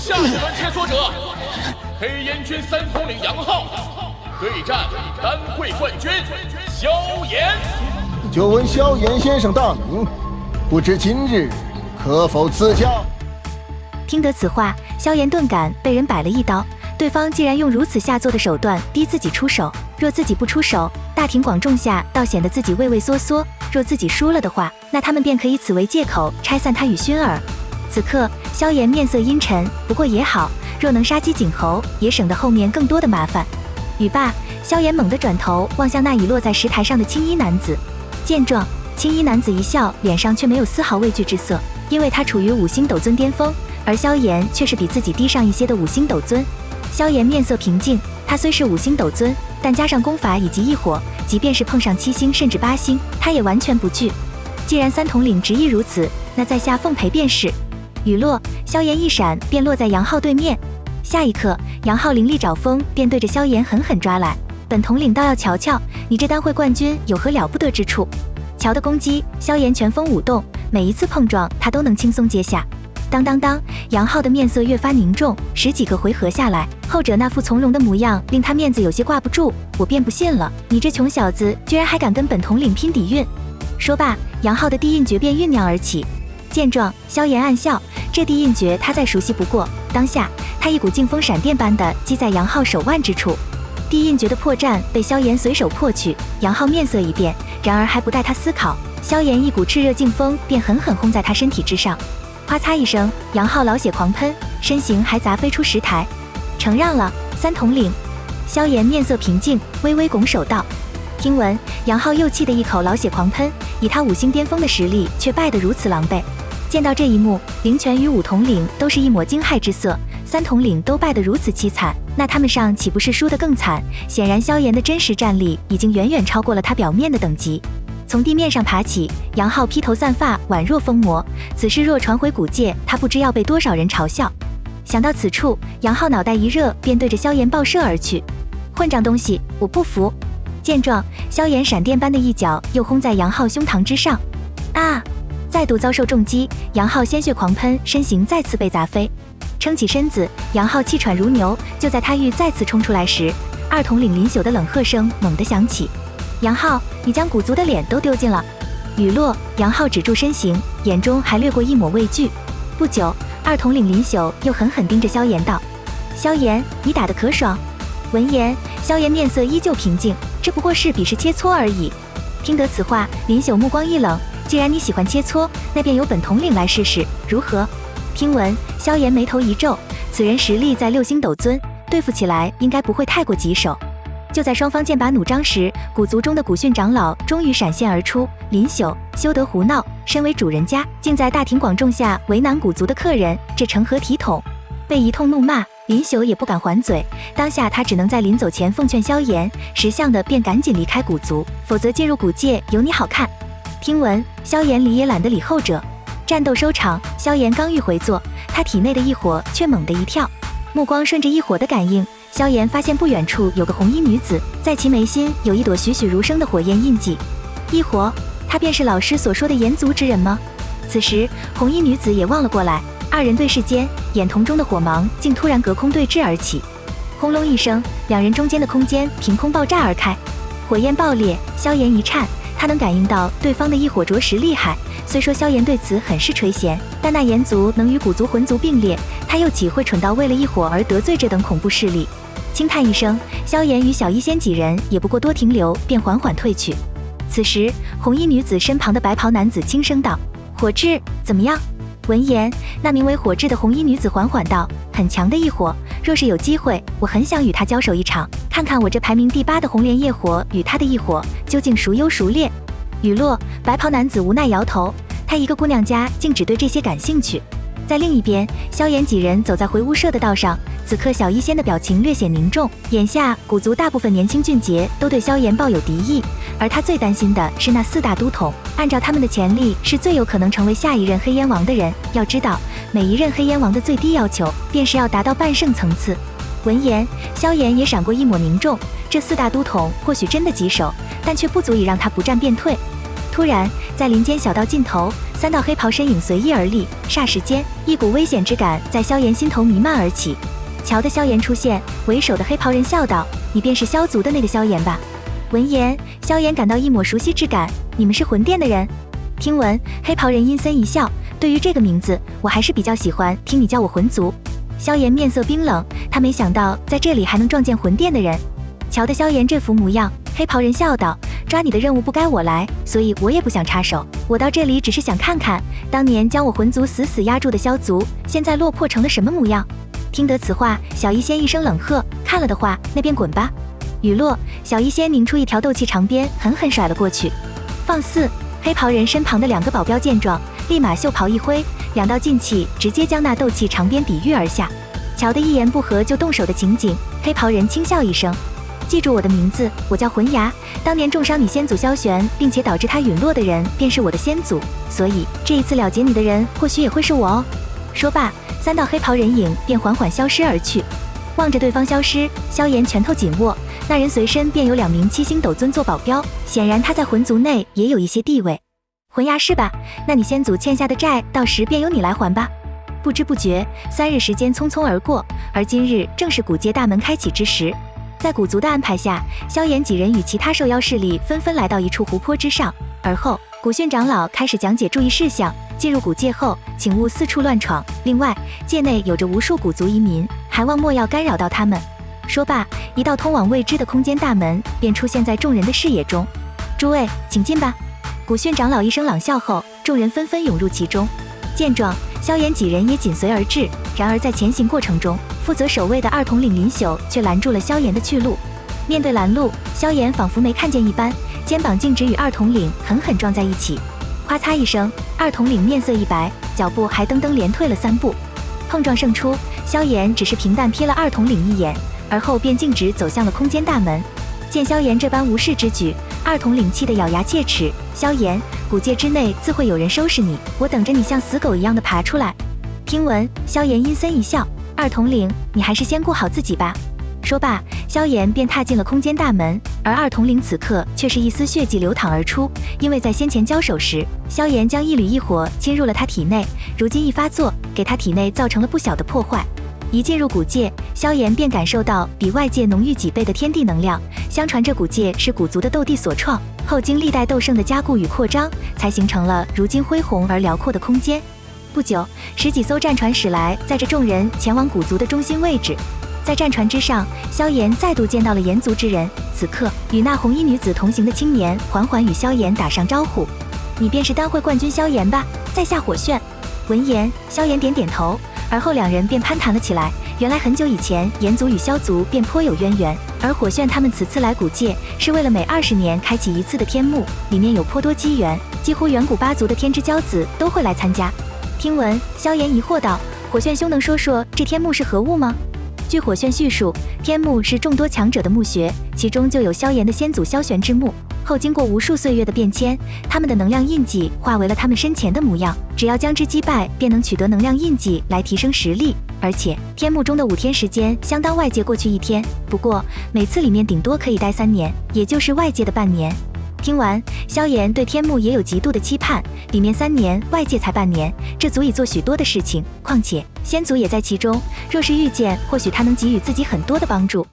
下一轮切磋者，黑烟军三统领杨浩对战丹会冠军萧炎。久闻萧炎先生大名，不知今日可否赐教？听得此话，萧炎顿感被人摆了一刀。对方既然用如此下作的手段逼自己出手，若自己不出手，大庭广众下倒显得自己畏畏缩缩；若自己输了的话，那他们便可以此为借口拆散他与薰儿。此刻萧炎面色阴沉，不过也好，若能杀鸡儆猴，也省得后面更多的麻烦。语罢，萧炎猛地转头望向那已落在石台上的青衣男子。见状，青衣男子一笑，脸上却没有丝毫畏惧之色，因为他处于5星斗尊巅峰，而萧炎却是比自己低上一些的5星斗尊。萧炎面色平静，他虽是5星斗尊，但加上功法以及异火，即便是碰上7星甚至8星，他也完全不惧。既然三统领执意如此，那在下奉陪便是。语落，萧炎一闪便落在杨浩对面。下一刻，杨浩凌厉爪锋便对着萧炎狠狠抓来。本统领倒要瞧瞧你这丹会冠军有何了不得之处。乔的攻击，萧炎拳风舞动，每一次碰撞他都能轻松接下。当当当，杨浩的面色越发凝重，10几个回合下来，后者那副从容的模样令他面子有些挂不住。我便不信了，你这穷小子居然还敢跟本统领拼底蕴。说罢，杨浩的地印诀便酝酿而起。见状，萧炎暗笑，这地印诀他再熟悉不过。当下，他一股劲风闪电般的击在杨浩手腕之处，地印诀的破绽被萧炎随手破去。杨浩面色一变，然而还不待他思考，萧炎一股炽热劲风便狠狠轰在他身体之上。哗嚓一声，杨浩老血狂喷，身形还砸飞出石台。承让了，三统领。萧炎面色平静，微微拱手道。听闻杨浩又气得一口老血狂喷，以他5星巅峰的实力，却败得如此狼狈。见到这一幕，灵泉与5统领都是一抹惊骇之色。3统领都败得如此凄惨，那他们上岂不是输得更惨？显然萧炎的真实战力已经远远超过了他表面的等级。从地面上爬起，杨浩披头散发，宛若疯魔。此事若传回古界，他不知要被多少人嘲笑。想到此处，杨浩脑袋一热，便对着萧炎爆射而去。混账东西，我不服！见状，萧炎闪电般的一脚又轰在杨浩胸膛之上。啊！再度遭受重击，杨浩鲜血狂喷，身形再次被砸飞。撑起身子，杨浩气喘如牛。就在他欲再次冲出来时，2统领林朽的冷喝声猛地响起。杨浩，你将古族的脸都丢尽了。语落，杨浩止住身形，眼中还掠过一抹畏惧。不久，2统领林朽又狠狠盯着萧炎道：萧炎，你打得可爽。闻言，萧炎面色依旧平静，这不过是比试切磋而已。听得此话，林朽目光一冷，既然你喜欢切磋，那便由本统领来试试，如何？听闻，萧炎眉头一皱，此人实力在6星斗尊，对付起来应该不会太过棘手。就在双方剑拔弩张时，古族中的古训长老终于闪现而出。林朽，休得胡闹！身为主人家，竟在大庭广众下为难古族的客人，这成何体统？被一通怒骂，林朽也不敢还嘴。当下他只能在临走前奉劝萧炎，识相的便赶紧离开古族，否则进入古界有你好看。听闻，萧炎理也懒得理后者。战斗收场，萧炎刚欲回坐，他体内的异火却猛地一跳，目光顺着异火的感应，萧炎发现不远处有个红衣女子，在其眉心有一朵栩栩如生的火焰印记。异火，她便是老师所说的炎族之人吗？此时，红衣女子也望了过来，2人对视间，眼瞳中的火芒竟突然隔空对峙而起。轰隆一声，2人中间的空间凭空爆炸而开，火焰爆裂，萧炎一颤，他能感应到对方的异火着实厉害。虽说萧炎对此很是垂涎，但那炎族能与古族魂族并列，他又岂会蠢到为了异火而得罪这等恐怖势力？轻叹一声，萧炎与小医仙几人也不过多停留，便缓缓退去。此时，红衣女子身旁的白袍男子轻声道：火炙，怎么样？闻言，那名为火炙的红衣女子缓缓道：很强的异火，若是有机会，我很想与他交手一场，看看我这排名第8的红莲业火与他的异火究竟孰优孰劣。语落，白袍男子无奈摇头，他一个姑娘家竟只对这些感兴趣。在另一边，萧炎几人走在回巫社的道上，此刻小医仙的表情略显凝重。眼下古族大部分年轻俊杰都对萧炎抱有敌意，而他最担心的是那4大都统，按照他们的潜力是最有可能成为下一任黑燕王的人。要知道，每一任黑燕王的最低要求便是要达到半圣层次。闻言，萧炎也闪过一抹凝重，这4大都统或许真的棘手，但却不足以让他不战便退。突然，在林间小道尽头，3道黑袍身影随意而立，霎时间，一股危险之感在萧炎心头弥漫而起。瞧得萧炎出现，为首的黑袍人笑道：“你便是萧族的那个萧炎吧？”闻言，萧炎感到一抹熟悉之感：“你们是魂殿的人？”听闻，黑袍人阴森一笑：“对于这个名字，我还是比较喜欢听你叫我魂族。”萧炎面色冰冷，他没想到在这里还能撞见魂殿的人。瞧得萧炎这副模样，黑袍人笑道：“抓你的任务不该我来，所以我也不想插手。我到这里只是想看看，当年将我魂族死死压住的萧族，现在落魄成了什么模样。”听得此话，小医仙一声冷喝：“看了的话，那便滚吧！”语落，小医仙拧出一条斗气长鞭，狠狠甩了过去。放肆！黑袍人身旁的2个保镖见状，立马袖袍一挥，2道劲气直接将那斗气长鞭抵御而下。瞧得一言不合就动手的情景，黑袍人轻笑一声：“记住我的名字，我叫魂牙。当年重伤你先祖萧玄，并且导致他陨落的人，便是我的先祖。所以这一次了结你的人，或许也会是我哦。”说罢，3道黑袍人影便缓缓消失而去。望着对方消失，萧炎拳头紧握，那人随身便有2名7星斗尊做保镖，显然他在魂族内也有一些地位。魂牙是吧？那你先祖欠下的债，到时便由你来还吧。不知不觉，3日时间匆匆而过，而今日正是古界大门开启之时。在古族的安排下，萧炎几人与其他受妖势力纷纷来到一处湖泊之上，而后古训长老开始讲解注意事项。进入古界后，请勿四处乱闯。另外，界内有着无数古族移民，还望莫要干扰到他们。说罢，一道通往未知的空间大门便出现在众人的视野中。诸位，请进吧。古训长老一声冷笑后，众人纷纷涌入其中。见状，萧炎几人也紧随而至。然而在前行过程中，负责守卫的2统领林宿却拦住了萧炎的去路。面对拦路，萧炎仿佛没看见一般，肩膀径直与2统领狠狠撞在一起。咔嚓一声，2统领面色一白，脚步还噔噔连退了3步。碰撞胜出，萧炎只是平淡瞥了2统领一眼，而后便径直走向了空间大门。见萧炎这般无视之举，2统领气得咬牙切齿：“萧炎，古界之内自会有人收拾你，我等着你像死狗一样的爬出来。”听闻，萧炎阴森一笑：“2统领，你还是先顾好自己吧。”说罢，萧炎便踏进了空间大门，而2统领此刻却是一丝血迹流淌而出，因为在先前交手时，萧炎将一缕异火侵入了他体内，如今一发作，给他体内造成了不小的破坏。一进入古界，萧炎便感受到比外界浓郁几倍的天地能量。相传这古界是古族的斗帝所创，后经历代斗圣的加固与扩张，才形成了如今恢宏而辽阔的空间。不久，10几艘战船驶来，载着众人前往古族的中心位置。在战船之上，萧炎再度见到了炎族之人。此刻，与那红衣女子同行的青年缓缓与萧炎打上招呼：“你便是单会冠军萧炎吧？在下火炫。”闻言，萧炎点点头，而后2人便攀谈了起来。原来很久以前，炎族与萧族便颇有渊源，而火炫他们此次来古界，是为了每20年开启一次的天幕，里面有颇多机缘，几乎远古8族的天之骄子都会来参加。听闻，萧炎疑惑道：“火炫兄能说说这天幕是何物吗？”据火炫叙述，天幕是众多强者的墓穴，其中就有萧炎的先祖萧玄之墓。后经过无数岁月的变迁，他们的能量印记化为了他们身前的模样，只要将之击败，便能取得能量印记来提升实力。而且天幕中的5天时间相当外界过去1天，不过每次里面顶多可以待3年，也就是外界的半年。听完，萧炎对天幕也有极度的期盼，里面3年，外界才半年，这足以做许多的事情，况且仙族也在其中，若是遇见，或许他能给予自己很多的帮助。